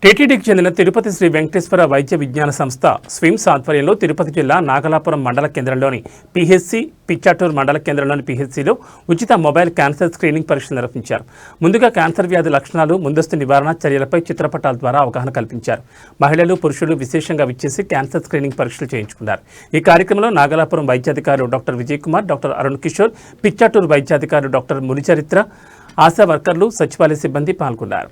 టీటీడీకి చెందిన తిరుపతి శ్రీ వెంకటేశ్వర వైద్య విజ్ఞాన సంస్థ స్విమ్స్ ఆధ్వర్యంలో తిరుపతి జిల్లా నాగలాపురం మండల కేంద్రంలోని పిహెచ్సి, పిచ్చాటూరు మండల కేంద్రంలోని పిహెచ్సిలో ఉచిత మొబైల్ క్యాన్సర్ స్క్రీనింగ్ పరీక్షలు నిర్వహించారు. ముందుగా క్యాన్సర్ వ్యాధి లక్షణాలు, ముందస్తు నివారణ చర్యలపై చిత్రపటాల ద్వారా అవగాహన కల్పించారు. మహిళలు, పురుషులు విశేషంగా విచ్చేసి క్యాన్సర్ స్క్రీనింగ్ పరీక్షలు చేయించుకున్నారు. ఈ కార్యక్రమంలో నాగలాపురం వైద్యాధికారులు డాక్టర్ విజయ్ కుమార్, డాక్టర్ అరుణ్ కిషోర్, పిచ్చాటూరు వైద్యాధికారులు డాక్టర్ మునిచరిత్ర, ఆశా వర్కర్లు, సచివాలయ సిబ్బంది పాల్గొన్నారు.